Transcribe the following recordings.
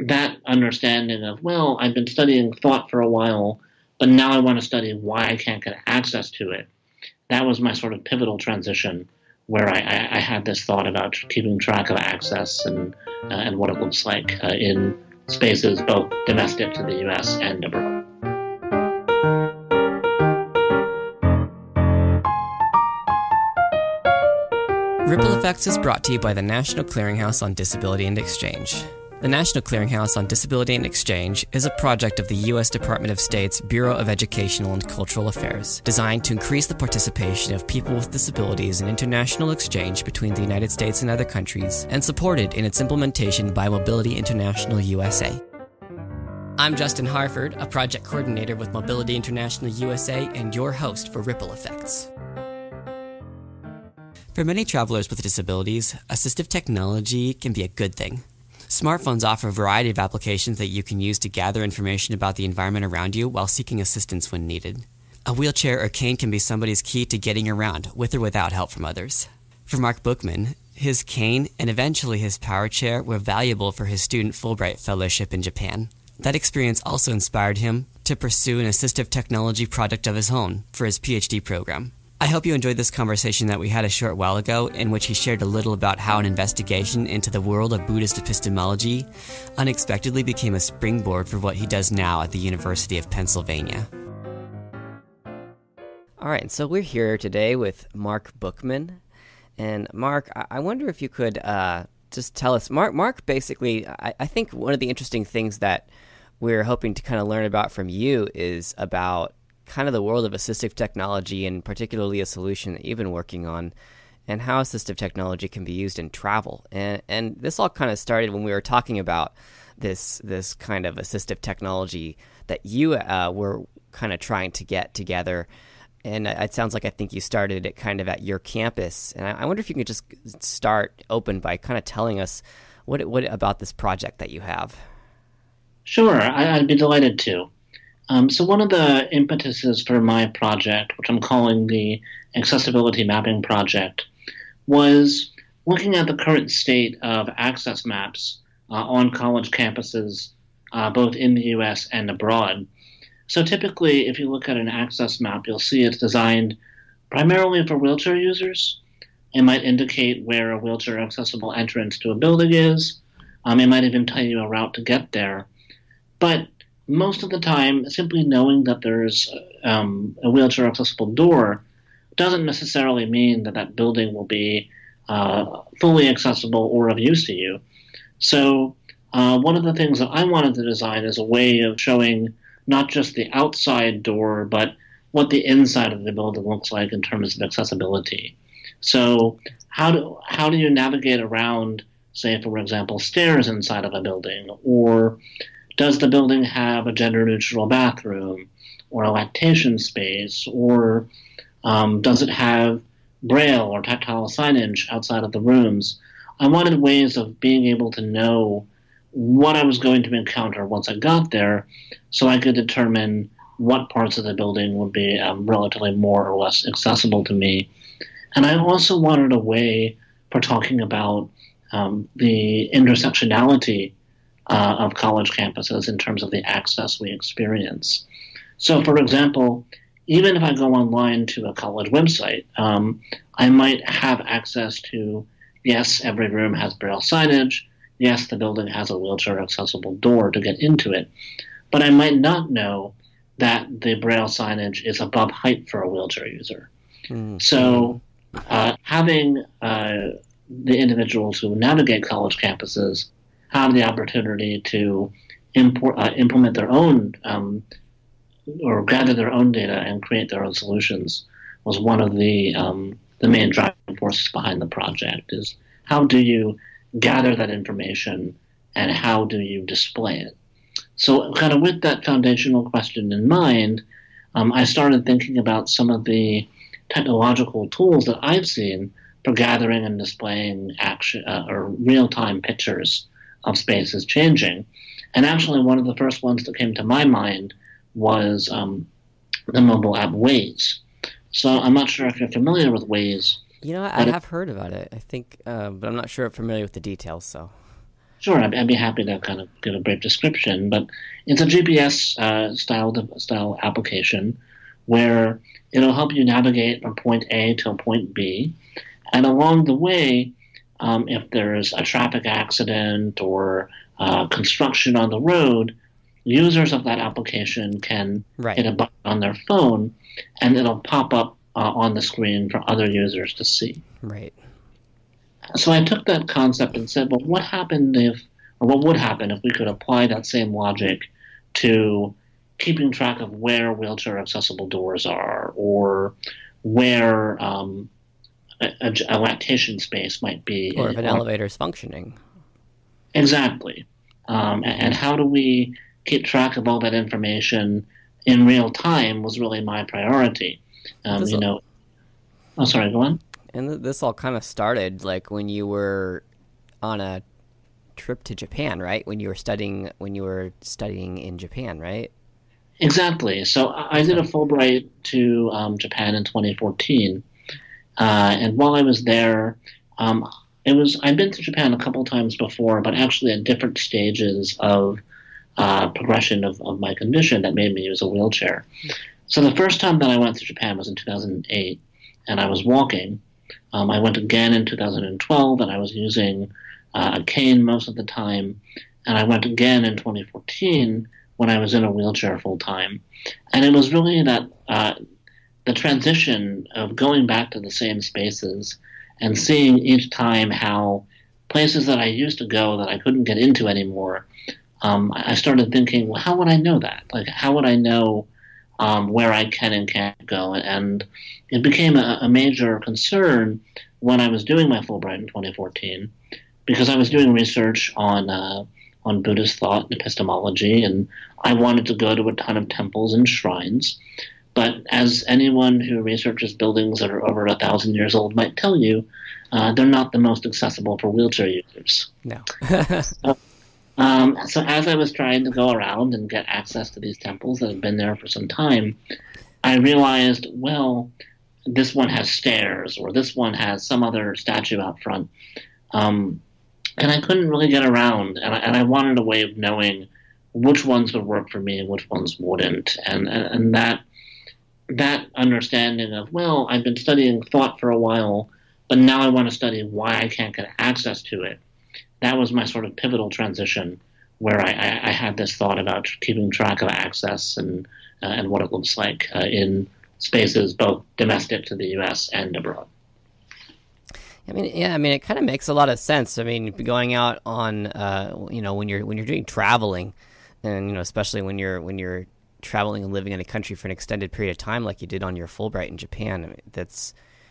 that understanding of, well, I've been studying thought for a while, but now I want to study why I can't get access to it. That was my sort of pivotal transition where I had this thought about keeping track of access and what it looks like in spaces both domestic to the US and abroad. Ripple Effects is brought to you by the National Clearinghouse on Disability and Exchange. The National Clearinghouse on Disability and Exchange is a project of the U.S. Department of State's Bureau of Educational and Cultural Affairs, designed to increase the participation of people with disabilities in international exchange between the United States and other countries, and supported in its implementation by Mobility International USA. I'm Justin Harford, a project coordinator with Mobility International USA and your host for Ripple Effects. For many travelers with disabilities, assistive technology can be a good thing. Smartphones offer a variety of applications that you can use to gather information about the environment around you while seeking assistance when needed. A wheelchair or cane can be somebody's key to getting around, with or without help from others. For Mark Bookman, his cane and eventually his power chair were valuable for his student Fulbright Fellowship in Japan. That experience also inspired him to pursue an assistive technology project of his own for his PhD program. I hope you enjoyed this conversation that we had a short while ago, in which he shared a little about how an investigation into the world of Buddhist epistemology unexpectedly became a springboard for what he does now at the University of Pennsylvania. All right, so we're here today with Mark Bookman. And Mark, I wonder if you could just tell us, Mark basically, I think one of the interesting things that we're hoping to kind of learn about from you is about kind of the world of assistive technology, and particularly a solution that you've been working on, and how assistive technology can be used in travel. And this all kind of started when we were talking about this kind of assistive technology that you were kind of trying to get together. And it sounds like I think you started it kind of at your campus. And I wonder if you could just start open by kind of telling us what about this project that you have. Sure, I'd be delighted to. So one of the impetuses for my project, which I'm calling the Accessibility Mapping Project, was looking at the current state of access maps on college campuses, both in the U.S. and abroad. So typically, if you look at an access map, you'll see it's designed primarily for wheelchair users. It might indicate where a wheelchair-accessible entrance to a building is. It might even tell you a route to get there. But most of the time, simply knowing that there's a wheelchair-accessible door doesn't necessarily mean that that building will be fully accessible or of use to you. So one of the things that I wanted to design is a way of showing not just the outside door, but what the inside of the building looks like in terms of accessibility. So how do you navigate around, say, for example, stairs inside of a building? Or does the building have a gender-neutral bathroom or a lactation space? Or does it have braille or tactile signage outside of the rooms? I wanted ways of being able to know what I was going to encounter once I got there, so I could determine what parts of the building would be relatively more or less accessible to me. And I also wanted a way for talking about the intersectionality of college campuses in terms of the access we experience. So, for example, even if I go online to a college website, I might have access to, yes, every room has braille signage, yes, the building has a wheelchair-accessible door to get into it, but I might not know that the braille signage is above height for a wheelchair user. Mm-hmm. So having the individuals who navigate college campuses have the opportunity to implement their own or gather their own data and create their own solutions was one of the main driving forces behind the project. Is how do you gather that information and how do you display it? So kind of with that foundational question in mind, I started thinking about some of the technological tools that I've seen for gathering and displaying action or real-time pictures of spaces changing. And actually one of the first ones that came to my mind was the mobile app Waze. So I'm not sure if you're familiar with Waze. You know, I have heard about it, I think, but I'm not sure I'm familiar with the details, so. Sure, I'd be happy to kind of give a brief description, but it's a GPS style application where it'll help you navigate from point A to a point B, and along the way, if there's a traffic accident or construction on the road, users of that application can hit a button on their phone, and it'll pop up on the screen for other users to see. Right. So I took that concept and said, well, what would happen if we could apply that same logic to keeping track of where wheelchair accessible doors are, or where a lactation space might be, or if an elevator is functioning. Exactly. And how do we keep track of all that information in real time was really my priority. Oh, sorry, go on. And this all kind of started like when you were on a trip to Japan, right? When you were studying in Japan, right? Exactly. So I did a Fulbright to Japan in 2014, and while I was there, I'd been to Japan a couple times before, but actually at different stages of progression of my condition that made me use a wheelchair. So the first time that I went to Japan was in 2008, and I was walking. I went again in 2012, and I was using a cane most of the time. And I went again in 2014 when I was in a wheelchair full time. And it was really that the transition of going back to the same spaces and seeing each time how places that I used to go that I couldn't get into anymore, I started thinking, well, how would I know that? Like, how would I know where I can and can't go? And it became a major concern when I was doing my Fulbright in 2014, because I was doing research on Buddhist thought and epistemology, and I wanted to go to a ton of temples and shrines. But as anyone who researches buildings that are over 1,000 years old might tell you, they're not the most accessible for wheelchair users. No. So as I was trying to go around and get access to these temples that had been there for some time, I realized, well, this one has stairs, or this one has some other statue out front. And I couldn't really get around, and I wanted a way of knowing which ones would work for me and which ones wouldn't. And that understanding of, well, I've been studying thought for a while, but now I want to study why I can't get access to it. That was my sort of pivotal transition, where I had this thought about keeping track of access and what it looks like in spaces both domestic to the U.S. and abroad. I mean, it kind of makes a lot of sense. I mean, going out on, when you're doing traveling, and especially when you're traveling and living in a country for an extended period of time, like you did on your Fulbright in Japan, I mean,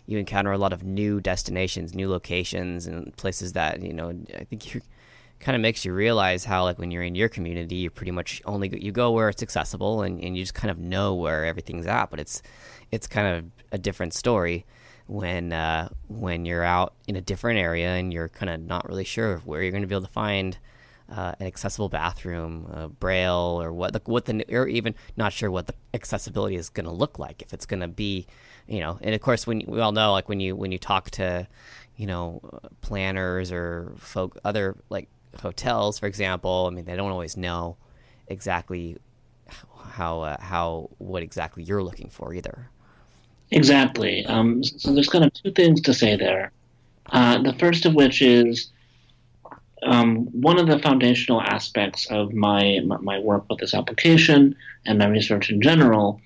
you encounter a lot of new destinations, new locations, and places that I think kind of makes you realize how, like, when you're in your community, you pretty much you go where it's accessible, and you just kind of know where everything's at. But it's kind of a different story when you're out in a different area and you're kind of not really sure where you're going to be able to find an accessible bathroom, braille, or or even not sure what the accessibility is going to look like, if it's going to be, and of course, we all know, like, when you talk to, planners or other, like, hotels, for example, I mean, they don't always know exactly what exactly you're looking for either. Exactly. So there's kind of two things to say there. The first of which is, one of the foundational aspects of my work with this application and my research in general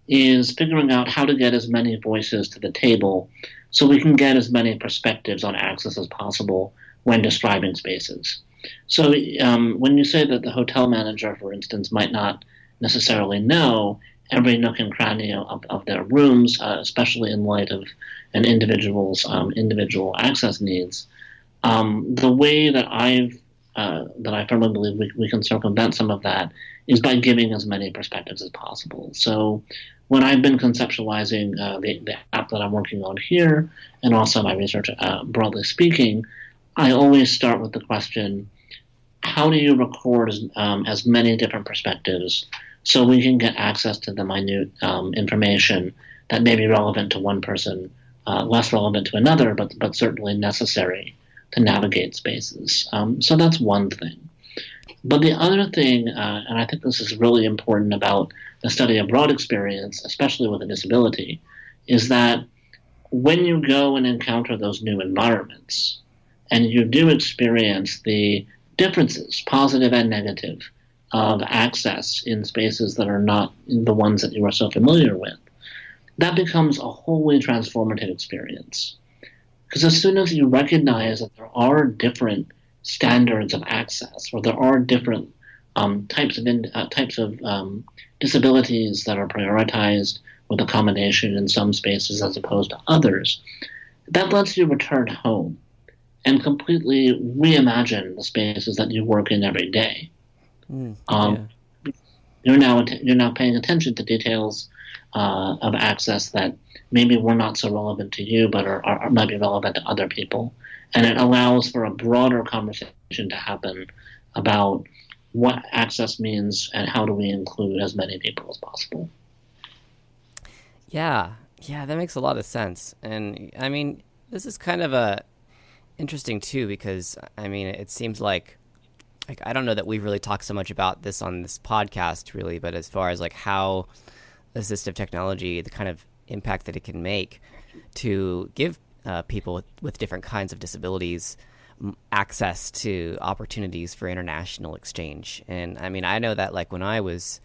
is figuring out how to get as many voices to the table so we can get as many perspectives on access as possible when describing spaces. So when you say that the hotel manager, for instance, might not necessarily know every nook and cranny of their rooms, especially in light of an individual's individual access needs, the way that I firmly believe we can circumvent some of that is by giving as many perspectives as possible. So when I've been conceptualizing the app that I'm working on here, and also my research, broadly speaking, I always start with the question, how do you record as many different perspectives so we can get access to the minute information that may be relevant to one person, less relevant to another, but certainly necessary to navigate spaces. So that's one thing. But the other thing, and I think this is really important about the study abroad experience, especially with a disability, is that when you go and encounter those new environments, and you do experience the differences, positive and negative, of access in spaces that are not the ones that you are so familiar with, that becomes a wholly transformative experience. Because as soon as you recognize that there are different standards of access, or there are different types of disabilities that are prioritized with accommodation in some spaces as opposed to others, that lets you return home and completely reimagine the spaces that you work in every day. You're now paying attention to details of access that maybe were not so relevant to you, but might be relevant to other people. And it allows for a broader conversation to happen about what access means and how do we include as many people as possible. Yeah, that makes a lot of sense. And I mean, this is kind of interesting too, because I mean, it seems like I don't know that we've really talked so much about this on this podcast really, but as far as like how assistive technology, the kind of impact that it can make to give people with different kinds of disabilities access to opportunities for international exchange. And I mean, I know that like when I was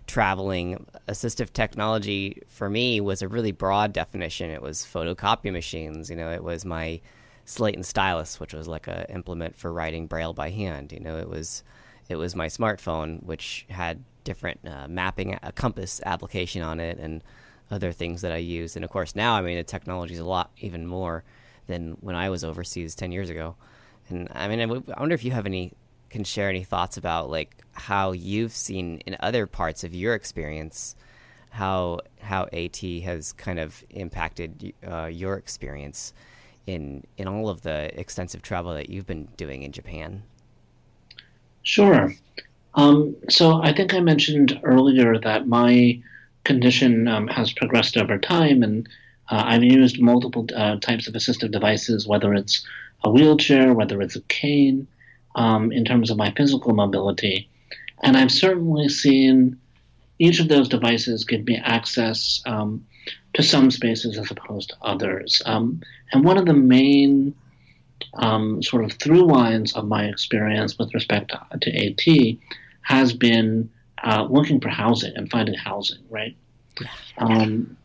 traveling, assistive technology for me was a really broad definition. It was photocopy machines, it was my slate and stylus, which was like a implement for writing Braille by hand. It was my smartphone, which had different mapping, a compass application on it, and other things that I used. And of course now, I mean, the technology is a lot even more than when I was overseas 10 years ago. And I mean, I wonder if you can share any thoughts about like how you've seen in other parts of your experience how AT has kind of impacted your experience in all of the extensive travel that you've been doing in Japan. Sure. So I think I mentioned earlier that my condition has progressed over time, and I've used multiple types of assistive devices, whether it's a wheelchair, whether it's a cane, in terms of my physical mobility. And I've certainly seen each of those devices give me access to some spaces as opposed to others. And one of the main sort of through lines of my experience with respect to AT has been looking for housing and finding housing, right?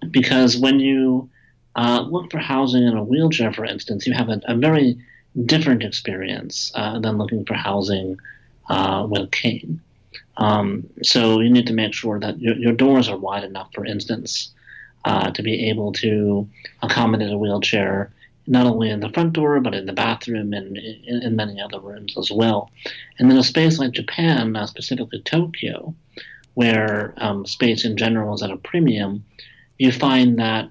Because when you look for housing in a wheelchair, for instance, you have a very different experience than looking for housing with a cane. So you need to make sure that your doors are wide enough, for instance, to be able to accommodate a wheelchair, not only in the front door, but in the bathroom and in many other rooms as well. And in a space like Japan, specifically Tokyo, where space in general is at a premium, you find that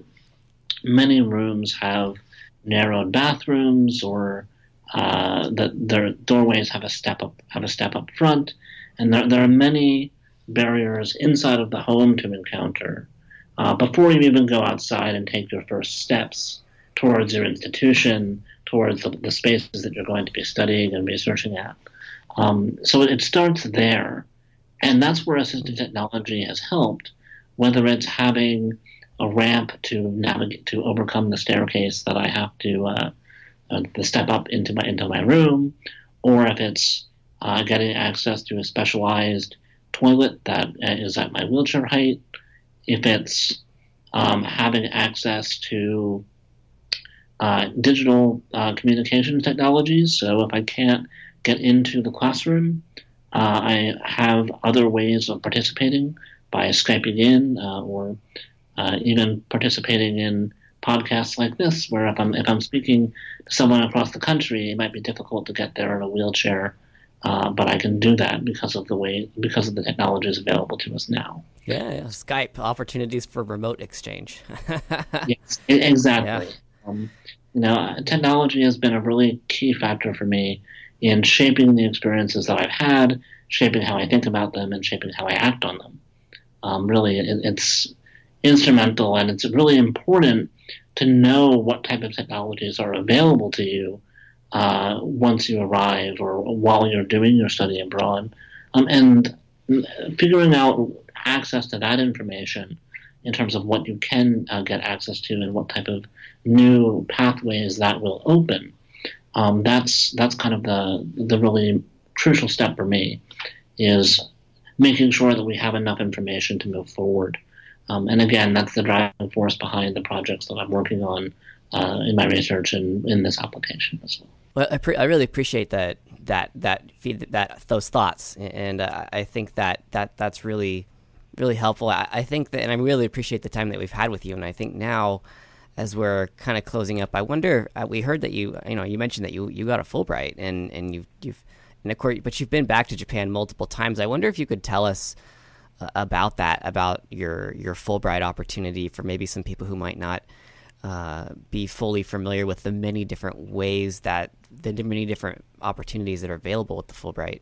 many rooms have narrowed bathrooms, or that their doorways have a step up front, and there are many barriers inside of the home to encounter before you even go outside and take your first steps towards your institution, towards the spaces that you're going to be studying and researching at. So it starts there, and that's where assistive technology has helped, whether it's having a ramp to navigate, to overcome the staircase that I have to step up into my room, or if it's getting access to a specialized toilet that is at my wheelchair height, if it's having access to digital communication technologies. So if I can't get into the classroom, I have other ways of participating by Skyping in, or even participating in podcasts like this, where if I'm speaking to someone across the country, it might be difficult to get there in a wheelchair, but I can do that because of the technologies available to us now. Yeah, Skype, opportunities for remote exchange. Yes, exactly. Yeah. Technology has been a really key factor for me in shaping the experiences that I've had, shaping how I think about them, and shaping how I act on them. Really, it's instrumental, and it's really important to know what type of technologies are available to you once you arrive or while you're doing your study abroad, and figuring out access to that information in terms of what you can get access to and what type of new pathways that will open. That's kind of the really crucial step for me, is making sure that we have enough information to move forward. And again, that's the driving force behind the projects that I'm working on in my research and in this application as well. Well, I really appreciate those thoughts, and I think that's really helpful. I think that, and I really appreciate the time that we've had with you. And I think now, as we're kind of closing up, I wonder. We heard that you mentioned that you got a Fulbright, and of course, but you've been back to Japan multiple times. I wonder if you could tell us about that, about your Fulbright opportunity, for maybe some people who might not be fully familiar with the many different opportunities that are available with the Fulbright,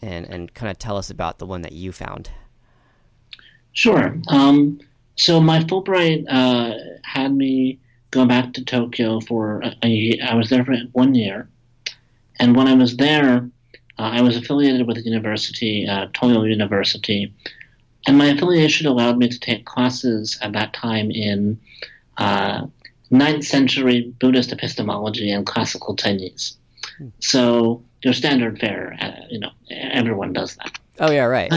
and kind of tell us about the one that you found. Sure. So my Fulbright had me go back to Tokyo for a year. I was there for 1 year. And when I was there, I was affiliated with a university, Toyo University. And my affiliation allowed me to take classes at that time in 9th century Buddhist epistemology and classical Chinese. So your standard fare, everyone does that. Oh, yeah, right.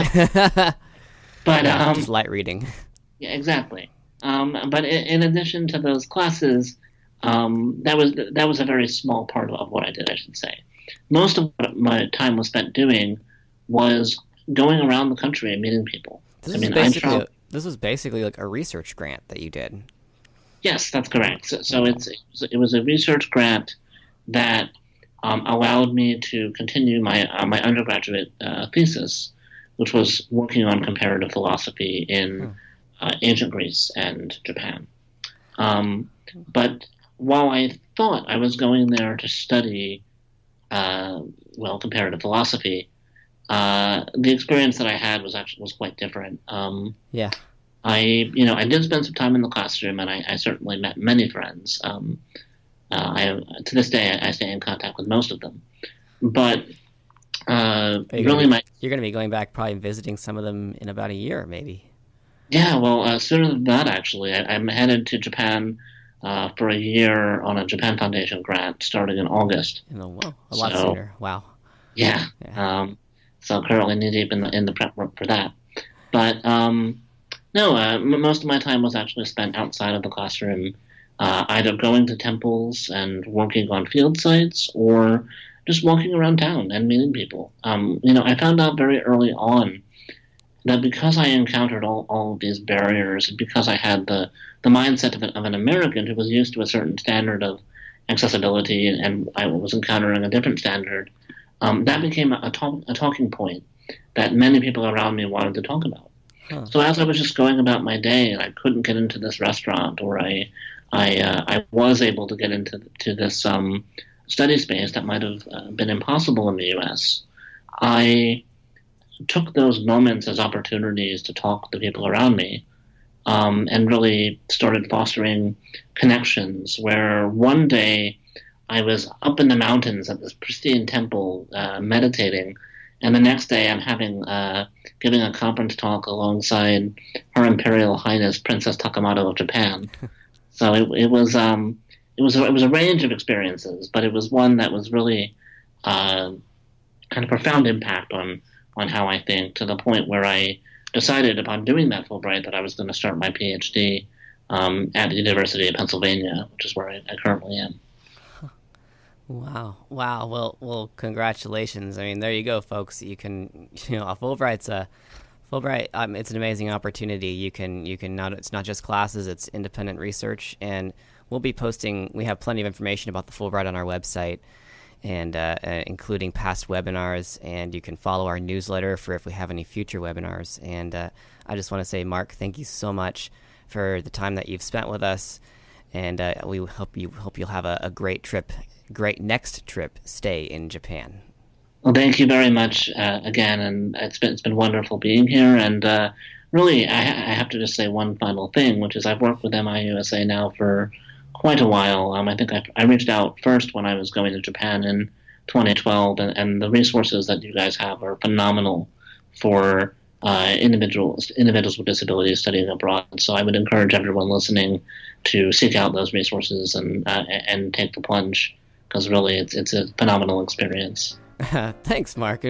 But just light reading. Yeah, exactly. But in addition to those classes, that was a very small part of what I did, I should say. Most of what my time was spent doing was going around the country and meeting people. This was basically like a research grant that you did. Yes, that's correct. So it was a research grant that allowed me to continue my undergraduate thesis, which was working on comparative philosophy in ancient Greece and Japan. But while I thought I was going there to study, comparative philosophy, the experience that I had was quite different. Yeah. I did spend some time in the classroom, and I certainly met many friends. To this day, I stay in contact with most of them. But you're going to be going back, probably visiting some of them in about a year, maybe. Yeah, well, sooner than that, actually. I'm headed to Japan for a year on a Japan Foundation grant starting in August. A lot sooner. Wow. Yeah. So currently knee-deep in the prep work for that. But most of my time was actually spent outside of the classroom, either going to temples and working on field sites, or just walking around town and meeting people. I found out very early on that because I encountered all of these barriers, because I had the mindset of an American who was used to a certain standard of accessibility, and I was encountering a different standard, that became a talking point that many people around me wanted to talk about. Huh. So as I was just going about my day and I couldn't get into this restaurant, or I was able to get into this study space that might have been impossible in the U.S., I took those moments as opportunities to talk to people around me, and really started fostering connections, where one day I was up in the mountains at this pristine temple meditating, and the next day I'm giving a conference talk alongside Her Imperial Highness Princess Takamado of Japan. So it was a range of experiences, but it was one that was really kind of profound impact on how I think, to the point where I decided upon doing that Fulbright that I was going to start my PhD at the University of Pennsylvania, which is where I currently am. Wow. Well, congratulations. I mean, there you go, folks. You can, a Fulbright, it's an amazing opportunity. It's not just classes, it's independent research, and we have plenty of information about the Fulbright on our website, and including past webinars, and you can follow our newsletter for if we have any future webinars. And I just want to say, Mark, thank you so much for the time that you've spent with us, and we hope you'll have a great next trip stay in Japan. Well, thank you very much again, and it's been wonderful being here. And really, I have to just say one final thing, which is I've worked with MIUSA now for quite a while. I think I reached out first when I was going to Japan in 2012, and the resources that you guys have are phenomenal for individuals with disabilities studying abroad. So I would encourage everyone listening to seek out those resources and take the plunge, because really it's a phenomenal experience. Thanks, Mark.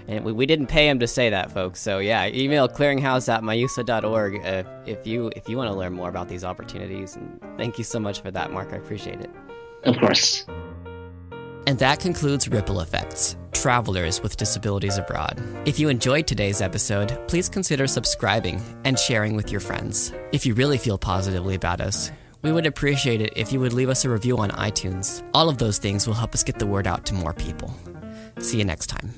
And we didn't pay him to say that, folks. So yeah, email clearinghouse@myusa.org if you want to learn more about these opportunities. And thank you so much for that, Mark. I appreciate it. Of course. And that concludes Ripple Effects, Travelers with Disabilities Abroad. If you enjoyed today's episode, please consider subscribing and sharing with your friends. If you really feel positively about us, we would appreciate it if you would leave us a review on iTunes. All of those things will help us get the word out to more people. See you next time.